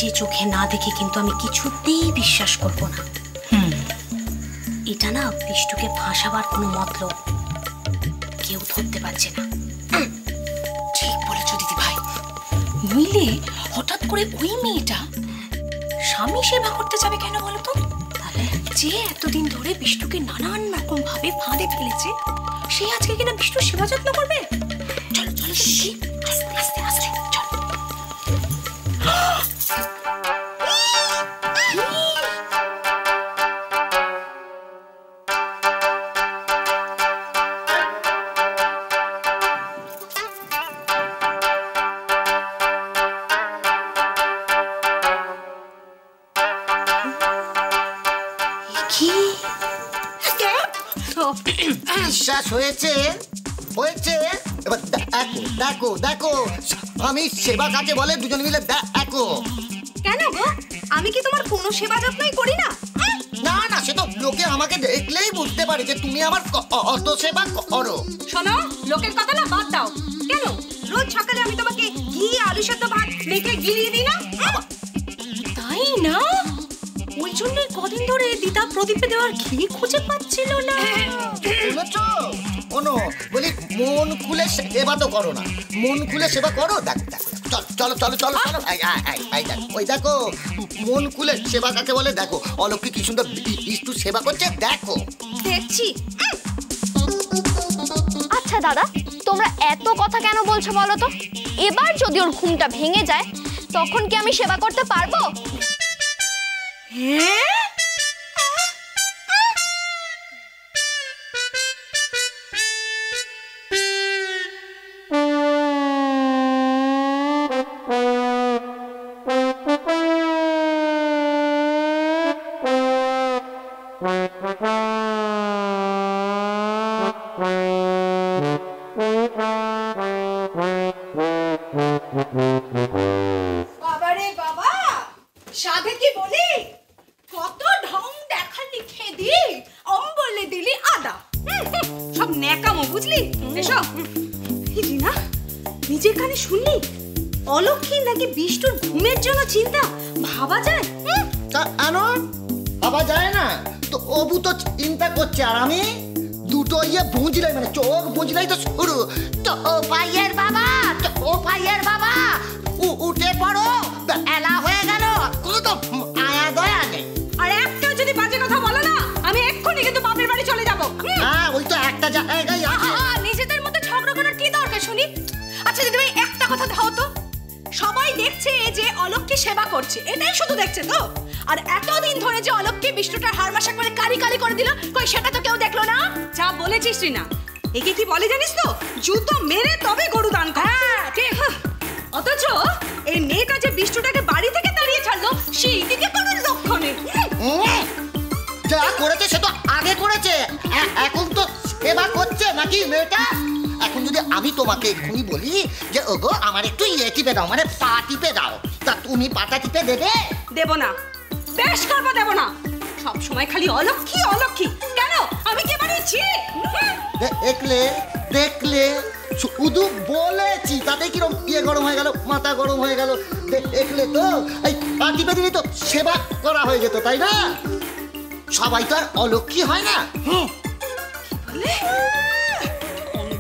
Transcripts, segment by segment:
নিজে চোখে না দেখে কিন্তু আমি কিছুতেই বিশ্বাস করব না। এটা না বিষ্টুকে ফাঁসাবার কোনো মতলব কেউ ধরতে পারছে না। ঠিক বলেছ দিদি ভাই। নইলে হঠাৎ করে ওই মেয়েটা স্বামী সেবা করতে যাবে কেন বলো তো? তাহলে যে এতদিন ধরে বিষ্টুকে নানান রকম ভাবে ফাঁদে ফেলেছে, সে আজকে কিনা বিষ্টুর সেবা যত্ন করবে। চলো চলো আস্তে আস্তে আস্তে চলো। বিশ্বাস হয়েছে? হয়েছে? এবার দেখো দেখো দেখো, আমি সেবা কাকে বলে দুজন মিলে দেখো। কেন গো, আমি কি তোমার কোনো সেবা যত্নই করি না? না না, সে তো লোকে আমাকে দেখলেই বুঝতে পারে যে তুমি আমার অত সেবা করো। শোনো, লোকের কথা না বাদ দাও। কেন রোজ সকালে আমি তোমাকে ঘি আলু সেদ্ধ ভাত মেখে গিলিয়ে দিই না? তাই না? ওই জন্যই কদিন ধরে দিদা প্রদীপে দেওয়ার ঘি খুঁজে পাচ্ছিল না। শুনেছ? কোনো বলি মন খুলে সেবা তো করো না, মন খুলে সেবা করো। দেখো দেখো, চলো চলো চলো চলো, ওই দেখো মন খুলে সেবা কাকে বলে দেখো। অলক্ষ্মী কি সুন্দর বিষ্টু সেবা করছে, দেখো। দেখছি। আচ্ছা দাদা, তোমরা এত কথা কেন বলছো বলো তো? এবার যদি ওর ঘুমটা ভেঙে যায় তখন কি আমি সেবা করতে পারবো? বাবারে বাবা, সাধে কি বলি, কত ঢং দেখালি খেদি, অম্বলে দিলি আদা। সব ন্যাকামো বুঝলি? এসব না নিজের কানে শুনলি? অলক্ষ্মী নাকি বিষ্টুর ঘুমের জন্য চিন্তা ভাবা যায়? ভাবা যায় না তো, অবু তো চিন্তা করছে আর আমি দুটো বুঝলাই, মানে চোখ বুঝলাই তো শুরু। তো ও ভাইয়ের বাবা, তো ও ভাইয়ের বাবা, উঠে পড়ো, এলা হয়ে গেল, কোনো তো আয়া দয়া নেই। আর একটা যদি বাজে কথা বলো না, আমি এক্ষুনি কিন্তু বাপের বাড়ি চলে যাবো। হ্যাঁ, ওই তো একটা জায়গায় নিজেদের মধ্যে ঝগড়া করার কি দরকার শুনি? আচ্ছা দিদি ভাই, একটা কথা দাও তো, সবাই দেখছে যে অলক্ষ্মী সেবা করছে, এটাই শুধু দেখছে তো? আর এতদিন ধরে যে অলক্ষ্মী বিষ্ণুটার হাড়মাশা করে কারি কারি করে দিল, কই সেটা তো কেউ দেখলো না। যা বলেছিস রিনা, একে কি বলে জানিস তো? জুতো মেরে তবে গরু দান কর। হ্যাঁ ঠিক। অথচ এই মেয়েটা যে বিষ্ণুটাকে বাড়ি থেকে তাড়িয়ে ছাড়লো, সেই দিকে কোনো লক্ষ্য নেই। যা করেছে সে তো আগে করেছে, এখন তো সেবা করছে নাকি মেয়েটা? এখন যদি আমি তোমাকে এক্ষুনি বলি যে ওগো আমার একটু টিপে দাও, মানে পা টিপে দাও, তা তুমি পাটা টিপে দেবে? দেব না, বেশ করবো দেব না। সব সময় খালি অলক্ষ্মী অলক্ষ্মী। কেন, আমি কি বানিয়েছি? দেখলে দেখলে, শুধু বলেছি তাতে কিরকম গরম হয়ে গেল, মাথা গরম হয়ে গেল। দেখলে তো, এই পা টিপে দিলে তো সেবা করা হয়ে যেত, তাই না? সবাই তো আর অলক্ষ্মী হয় না।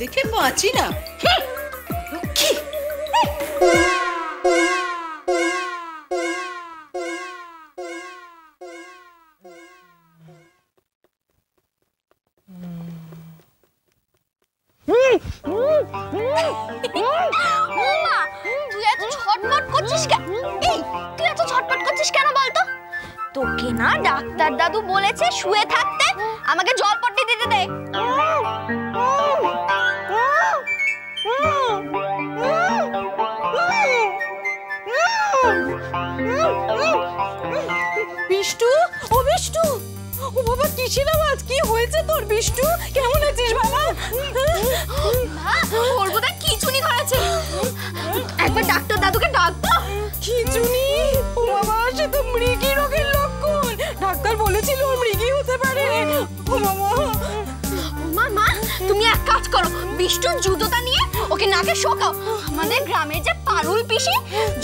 দেখে বাঁচি না লক্ষ্মী। তুই এত ছটফট করছিস কেন? এই তুই এত ছটফট করছিস কেন বলতো? তোকে না ডাক্তার দাদু বলেছে শুয়ে থাকতে, আমাকে জলপট্টি দিতে দে। বিষ্টু, ও বিষ্টু, ও বাবা কিসের আওয়াজ? কি হয়েছে তোর বিষ্টু? কেমন আছিস বাবা? ওর বোধহয় খিঁচুনি ধরেছে, একবার ডাক্তার দাদুকে ডাকবো। খিঁচুনি? ও বাবা, সে তো মৃগী রোগের লক্ষণ। ডাক্তার বলেছিল ওর মৃগী হতে পারে। ও বাবা। মা, তুমি এক কাজ করো, বিষ্টুর জুতোটা নিয়ে ওকে নাকে শোকাও। আমাদের গ্রামের যে পারুল পিসি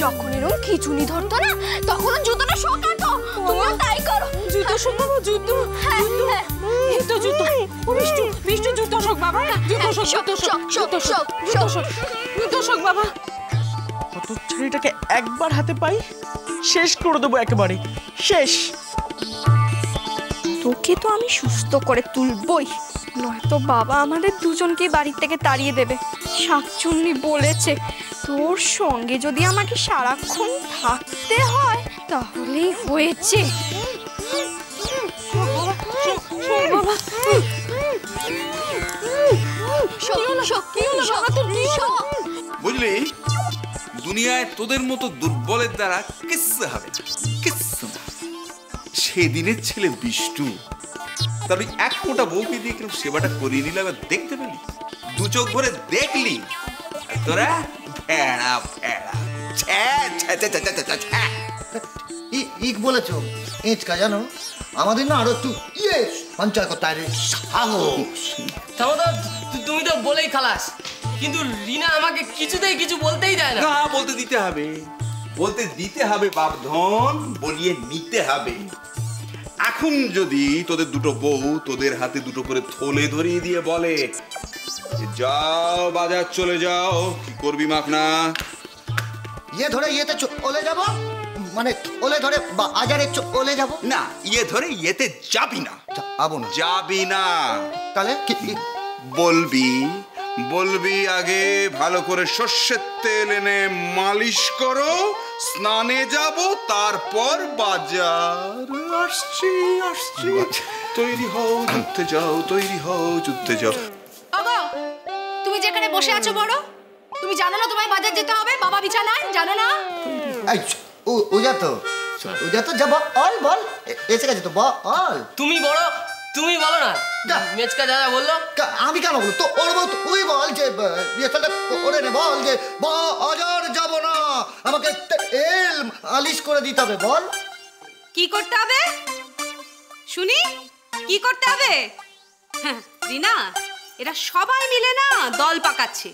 যখন এরকম খিচুনি ধরতো না তখন জুতোটা শোকাতো। তুমিও তাই করো। জুতো শোক বাবা, জুতো। হ্যাঁ এই তো জুতো। ও বিষ্টু, বিষ্টু জুতো শোক বাবা। জুতো শোক, জুতো শোক, জুতো শোক, জুতো শোক, জুতো শোক বাবা। কত ছেলেটাকে একবার হাতে পাই শেষ করে দেবো, একেবারে শেষ। তোকে তো আমি সুস্থ করে তুলবই, নয়তো বাবা আমাদের দুজনকে বাড়ির থেকে তাড়িয়ে দেবে। শাকচুন্নি বলেছে তোর সঙ্গে যদি আমাকে সারাক্ষণ থাকতে হয় তাহলেই হয়েছে। বুঝলি, দুনিয়ায় তোদের মতো দুর্বলের দ্বারা কিচ্ছু হবে না, কিচ্ছু না। সেদিনের ছেলে বিষ্টু তার ওই এক ফোঁটা বউকে দিয়ে কিরকম সেবাটা করিয়ে নিলাম, দেখতে পেলি, দু চোখ ভরে দেখলি। তোরা ভেড়া ভেড়া ইক বলেছো এঁচকা, জানো আমাদের না আরো একটু সঞ্চয় করতে হবে। তুমি তো বলেই খালাস, কিন্তু রিনা আমাকে কিছুতেই কিছু বলতেই দেয় না। বলতে দিতে হবে, বলতে দিতে হবে বাপধন, বলিয়ে নিতে হবে। এখন যদি তোদের দুটো বউ তোদের হাতে দুটো করে থলে ধরিয়ে দিয়ে বলে যাও বাজার চলে যাও, কি করবি মাখনা? ধরে ইয়েতে চলে যাবো, মানে ওলে ধরে বাজারে চলে যাবো না, ধরে ইয়েতে যাবি না, যাবি না। তাহলে বলবি আগে ভালো করে সর্ষের তেল এনে মালিশ করো, স্নানে যাব, তারপর বাজার। আসছি তৈরি হও, যুদ্ধে যাও, তৈরি হও, যুদ্ধে যাও। ওগো, তুমি যেখানে বসে আছো বড়, তুমি জানো না তোমায় বাজার যেতে হবে? বাবা বিছানায়, জানো না? ওজা তো যাব, অল বল এসে গেছে তো, বল। তুমি বড়, তুমি বলো না। মেচকা দাদা বললো। আমি কেন বলবো? তো ওর বল, তুই বল যে ওরে নে, বল যে বাজার যাব না, আমাকে তেল মালিশ করে দিতে হবে। বল কি করতে হবে শুনি, কি করতে হবে? রিনা, এরা সবাই মিলে না দল পাকাচ্ছে,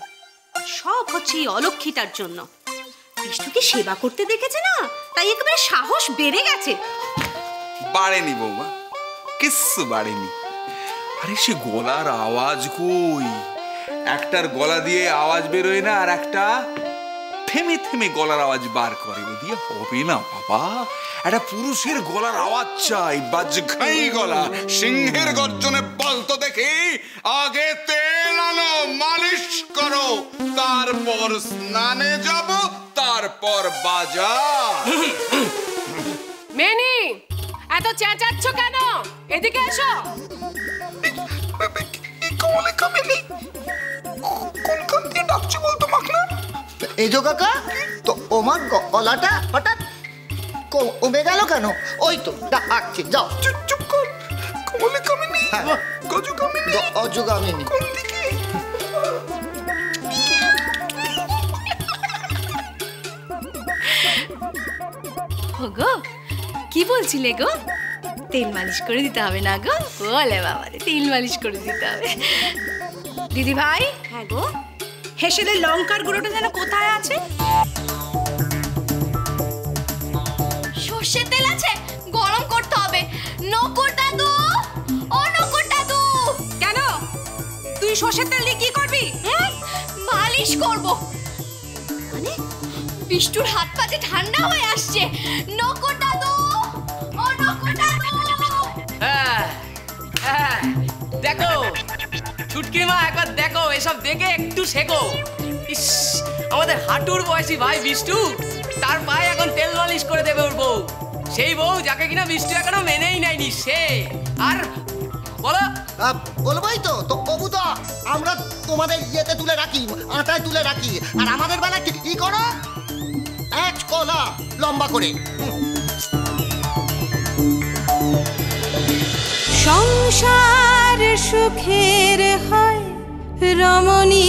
সব হচ্ছে এই অলক্ষীটার জন্য। বিষ্টুকে সেবা করতে দেখেছে না, তাই একেবারে সাহস বেড়ে গেছে। বাড়েনি বৌমা, কিচ্ছু বাড়েনি। আরে সে গলার আওয়াজ কই, একটার গলা দিয়ে আওয়াজ বেরোয় না, আর একটা থেমে থেমে গলার আওয়াজ বার করে। ও দিয়ে হবে না বাবা, একটা পুরুষের গলার আওয়াজ চাই, বাজঘাই গলা, সিংহের গর্জনে। বল তো দেখি, আগে তেল আনো, মালিশ করো, তারপর স্নানে যাব, তারপর বাজার। মেনি, এত চেঁচাচ্ছ কেন? এদিকে এসো। এই যে কাকা, তো ওমার গলাটা হঠাৎ কমে গেল কেন? ওই তো ডাকছে, যাও। চুপ কর, কমলে কামিনী, গজু কামিনী, গজু কামিনী। কোন দিকে? গো, কি বলছিলে গো? তেল মালিশ করে দিতে হবে না গো? বলে বাবা রে, তেল মালিশ করে দিতে হবে। দিদি ভাই, হ্যাঁ গো, হেসেলের লঙ্কার গুঁড়োটা যেন কোথায় আছে? সর্ষের তেল আছে, গরম করতে হবে। নকুর দাদু, ও নকুর দাদু। কেন, তুই সর্ষের তেল দিয়ে কি করবি? মালিশ করব। মানে বিষ্টুর হাত পা যে ঠান্ডা হয়ে আসছে। নকুর দাদু, ও নকুর দাদু। দেখো ছুটকির মা, একবার দেখো, এসব দেখে একটু শেখো। ইস, আমাদের হাঁটুর বয়সী ভাই বিষ্টু, তার পায়ে এখন তেল মালিশ করে দেবে ওর বউ। সেই বউ যাকে কিনা বিষ্টু এখনো মেনেই নেয়নি সে। আর বলো, বলবোই তো, তবু তো আমরা তোমাদের ইয়েতে তুলে রাখি, আটায় তুলে রাখি, আর আমাদের বেলা কি করো? এক কলা লম্বা করে। সংসার সুখের হয় রমণী